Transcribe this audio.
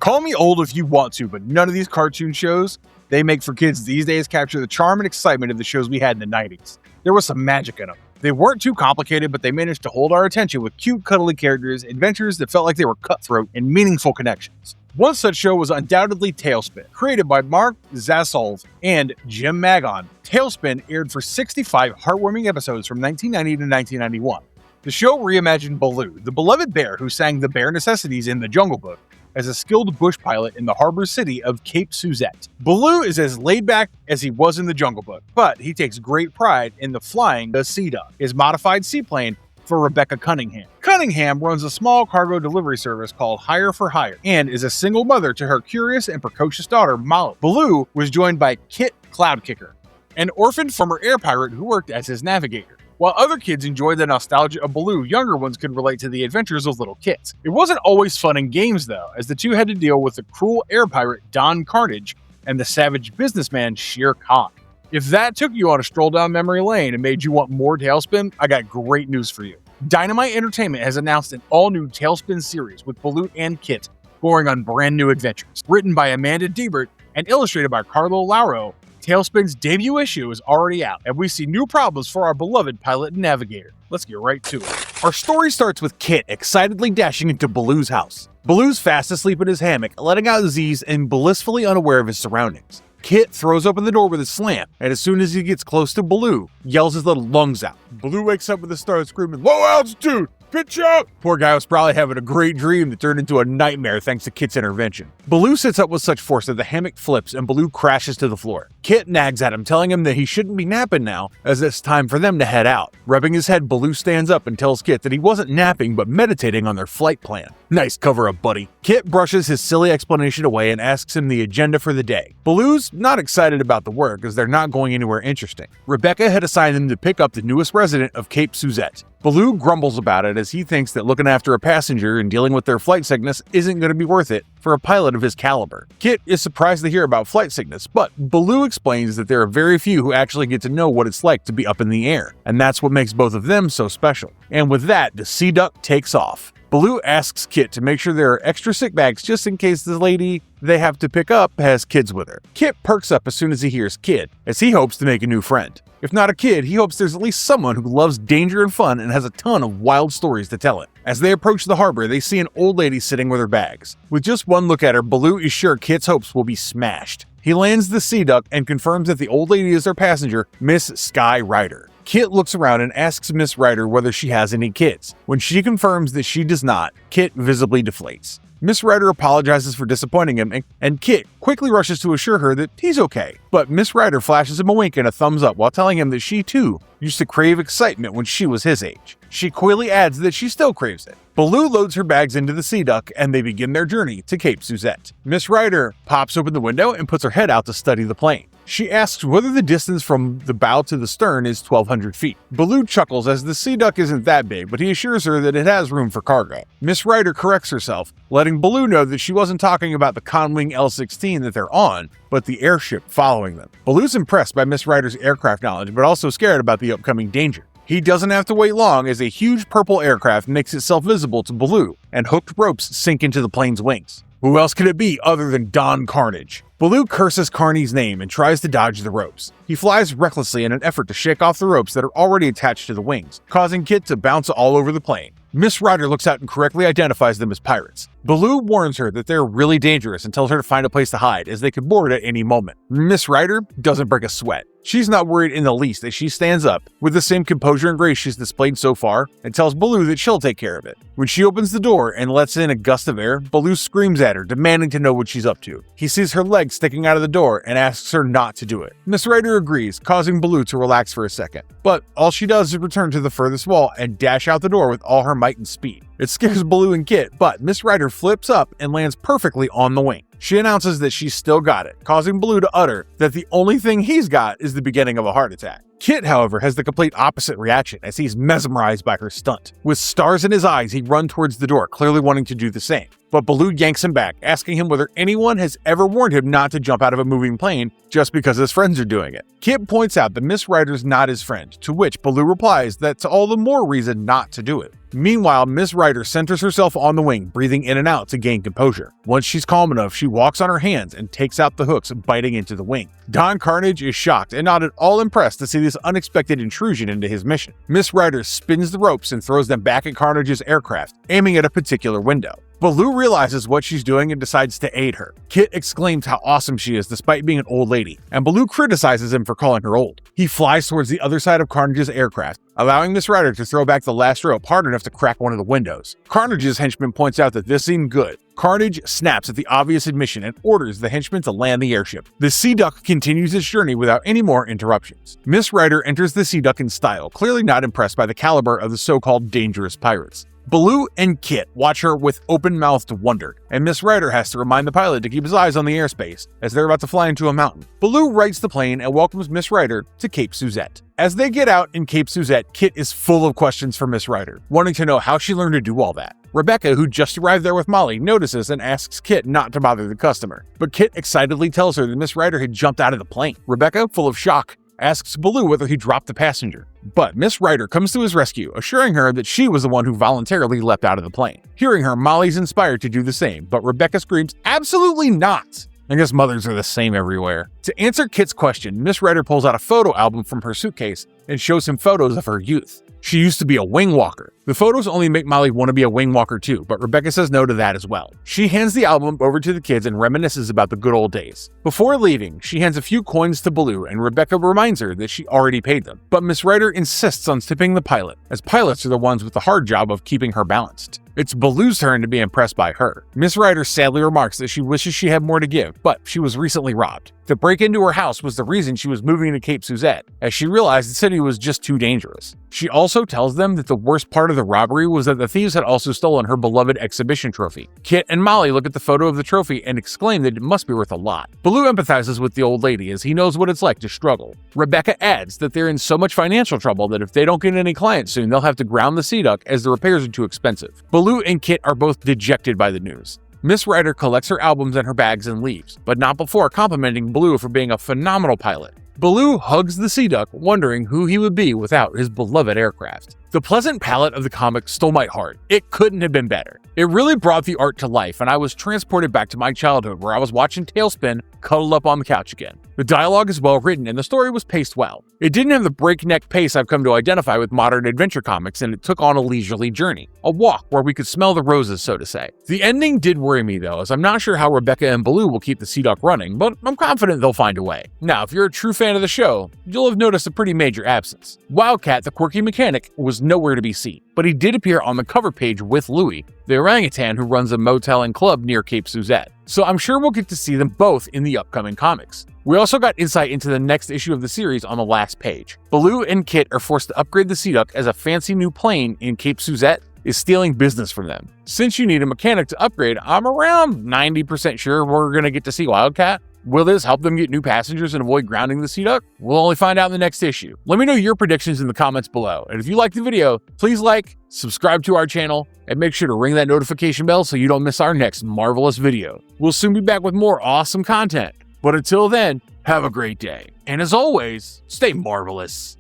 Call me old if you want to, but none of these cartoon shows they make for kids these days capture the charm and excitement of the shows we had in the 90s. There was some magic in them. They weren't too complicated, but they managed to hold our attention with cute, cuddly characters, adventures that felt like they were cutthroat, and meaningful connections. One such show was undoubtedly TaleSpin. Created by Mark Zaslove and Jymn Magon, TaleSpin aired for 65 heartwarming episodes from 1990 to 1991. The show reimagined Baloo, the beloved bear who sang the Bare Necessities in The Jungle Book, as a skilled bush pilot in the harbor city of Cape Suzette. Baloo is as laid back as he was in The Jungle Book, but he takes great pride in the flying the Sea Duck, his modified seaplane for Rebecca Cunningham. Cunningham runs a small cargo delivery service called Hire for Hire and is a single mother to her curious and precocious daughter, Molly. Baloo was joined by Kit Cloudkicker, an orphaned former air pirate who worked as his navigator. While other kids enjoyed the nostalgia of Baloo, younger ones could relate to the adventures of little Kit. It wasn't always fun and games though, as the two had to deal with the cruel air pirate Don Karnage and the savage businessman Shere Khan. If that took you on a stroll down memory lane and made you want more TaleSpin, I got great news for you. Dynamite Entertainment has announced an all-new TaleSpin series with Baloo and Kit going on brand new adventures. Written by Amanda Diebert and illustrated by Carlo Lauro, TaleSpin's debut issue is already out, and we see new problems for our beloved pilot and navigator. Let's get right to it. Our story starts with Kit excitedly dashing into Baloo's house. Baloo's fast asleep in his hammock, letting out Z's and blissfully unaware of his surroundings. Kit throws open the door with a slam, and as soon as he gets close to Baloo, yells his little lungs out. Baloo wakes up with a start screaming, "Low altitude! Pitch up!" Poor guy was probably having a great dream that turned into a nightmare thanks to Kit's intervention. Baloo sits up with such force that the hammock flips and Baloo crashes to the floor. Kit nags at him, telling him that he shouldn't be napping now, as it's time for them to head out. Rubbing his head, Baloo stands up and tells Kit that he wasn't napping but meditating on their flight plan. Nice cover-up, buddy. Kit brushes his silly explanation away and asks him the agenda for the day. Baloo's not excited about the work, as they're not going anywhere interesting. Rebecca had assigned them to pick up the newest resident of Cape Suzette. Baloo grumbles about it as he thinks that looking after a passenger and dealing with their flight sickness isn't going to be worth it for a pilot of his caliber. Kit is surprised to hear about flight sickness, but Baloo explains that there are very few who actually get to know what it's like to be up in the air, and that's what makes both of them so special. And with that, the Sea Duck takes off. Baloo asks Kit to make sure there are extra sick bags just in case the lady they have to pick up has kids with her. Kit perks up as soon as he hears kid, as he hopes to make a new friend. If not a kid, he hopes there's at least someone who loves danger and fun and has a ton of wild stories to tell it. As they approach the harbor, they see an old lady sitting with her bags. With just one look at her, Baloo is sure Kit's hopes will be smashed. He lands the Sea Duck and confirms that the old lady is their passenger, Miss Skye Ryder. Kit looks around and asks Miss Ryder whether she has any kids. When she confirms that she does not, Kit visibly deflates. Miss Ryder apologizes for disappointing him, and Kit quickly rushes to assure her that he's okay. But Miss Ryder flashes him a wink and a thumbs up while telling him that she too used to crave excitement when she was his age. She coyly adds that she still craves it. Baloo loads her bags into the Sea Duck and they begin their journey to Cape Suzette. Miss Ryder pops open the window and puts her head out to study the plane. She asks whether the distance from the bow to the stern is 1,200 feet. Baloo chuckles as the Sea Duck isn't that big, but he assures her that it has room for cargo. Miss Ryder corrects herself, letting Baloo know that she wasn't talking about the Conwing L-16 that they're on, but the airship following them. Baloo's impressed by Miss Ryder's aircraft knowledge, but also scared about the upcoming danger. He doesn't have to wait long as a huge purple aircraft makes itself visible to Baloo, and hooked ropes sink into the plane's wings. Who else could it be other than Don Karnage? Baloo curses Carney's name and tries to dodge the ropes. He flies recklessly in an effort to shake off the ropes that are already attached to the wings, causing Kit to bounce all over the plane. Miss Ryder looks out and correctly identifies them as pirates. Baloo warns her that they're really dangerous and tells her to find a place to hide, as they could board at any moment. Miss Ryder doesn't break a sweat. She's not worried in the least as she stands up with the same composure and grace she's displayed so far and tells Baloo that she'll take care of it. When she opens the door and lets in a gust of air, Baloo screams at her, demanding to know what she's up to. He sees her legs sticking out of the door and asks her not to do it. Miss Ryder agrees, causing Baloo to relax for a second. But all she does is return to the furthest wall and dash out the door with all her might and speed. It scares Baloo and Kit, but Miss Ryder flips up and lands perfectly on the wing. She announces that she's still got it, causing Baloo to utter that the only thing he's got is the beginning of a heart attack. Kit, however, has the complete opposite reaction as he's mesmerized by her stunt. With stars in his eyes, he runs towards the door, clearly wanting to do the same. But Baloo yanks him back, asking him whether anyone has ever warned him not to jump out of a moving plane just because his friends are doing it. Kit points out that Miss Ryder's not his friend, to which Baloo replies that's all the more reason not to do it. Meanwhile, Miss Ryder centers herself on the wing, breathing in and out to gain composure. Once she's calm enough, she walks on her hands and takes out the hooks, biting into the wing. Don Karnage is shocked and not at all impressed to see this unexpected intrusion into his mission. Miss Ryder spins the ropes and throws them back at Karnage's aircraft, aiming at a particular window. Baloo realizes what she's doing and decides to aid her. Kit exclaims how awesome she is despite being an old lady, and Baloo criticizes him for calling her old. He flies towards the other side of Karnage's aircraft, allowing Miss Ryder to throw back the last rope hard enough to crack one of the windows. Karnage's henchman points out that this seemed good. Karnage snaps at the obvious admission and orders the henchman to land the airship. The Sea Duck continues its journey without any more interruptions. Miss Ryder enters the Sea Duck in style, clearly not impressed by the caliber of the so-called dangerous pirates. Baloo and Kit watch her with open-mouthed wonder, and Miss Ryder has to remind the pilot to keep his eyes on the airspace as they're about to fly into a mountain. Baloo rights the plane and welcomes Miss Ryder to Cape Suzette. As they get out in Cape Suzette, Kit is full of questions for Miss Ryder, wanting to know how she learned to do all that. Rebecca, who just arrived there with Molly, notices and asks Kit not to bother the customer, but Kit excitedly tells her that Miss Ryder had jumped out of the plane. Rebecca, full of shock, asks Baloo whether he dropped the passenger. But Miss Ryder comes to his rescue, assuring her that she was the one who voluntarily leapt out of the plane. Hearing her, Molly's inspired to do the same, but Rebecca screams, "Absolutely not!" I guess mothers are the same everywhere. To answer Kit's question, Miss Ryder pulls out a photo album from her suitcase and shows him photos of her youth. She used to be a wing walker. The photos only make Molly want to be a wing walker too, but Rebecca says no to that as well. She hands the album over to the kids and reminisces about the good old days. Before leaving, she hands a few coins to Baloo and Rebecca reminds her that she already paid them. But Miss Ryder insists on tipping the pilot, as pilots are the ones with the hard job of keeping her balanced. It's Baloo's turn to be impressed by her. Miss Ryder sadly remarks that she wishes she had more to give, but she was recently robbed. The break into her house was the reason she was moving to Cape Suzette, as she realized the city was just too dangerous. She also tells them that the worst part of the robbery was that the thieves had also stolen her beloved exhibition trophy. Kit and Molly look at the photo of the trophy and exclaim that it must be worth a lot. Baloo empathizes with the old lady as he knows what it's like to struggle. Rebecca adds that they're in so much financial trouble that if they don't get any clients soon, they'll have to ground the Sea Duck as the repairs are too expensive. Baloo and Kit are both dejected by the news. Miss Ryder collects her albums and her bags and leaves, but not before complimenting Baloo for being a phenomenal pilot. Baloo hugs the Sea Duck, wondering who he would be without his beloved aircraft. The pleasant palette of the comic stole my heart. It couldn't have been better. It really brought the art to life, and I was transported back to my childhood where I was watching TaleSpin cuddled up on the couch again. The dialogue is well written and the story was paced well. It didn't have the breakneck pace I've come to identify with modern adventure comics, and it took on a leisurely journey. A walk where we could smell the roses, so to say. The ending did worry me though, as I'm not sure how Rebecca and Baloo will keep the Sea Duck running, but I'm confident they'll find a way. Now, if you're a true fan of the show, you'll have noticed a pretty major absence. Wildcat, the quirky mechanic, was nowhere to be seen, but he did appear on the cover page with Louie, the orangutan who runs a motel and club near Cape Suzette. So I'm sure we'll get to see them both in the upcoming comics. We also got insight into the next issue of the series on the last page. Baloo and Kit are forced to upgrade the Sea Duck as a fancy new plane in Cape Suzette is stealing business from them. Since you need a mechanic to upgrade, I'm around 90% sure we're going to get to see Wildcat. Will this help them get new passengers and avoid grounding the Sea Duck? We'll only find out in the next issue. Let me know your predictions in the comments below. And if you liked the video, please like, subscribe to our channel, and make sure to ring that notification bell so you don't miss our next marvelous video. We'll soon be back with more awesome content. But until then, have a great day. And as always, stay marvelous.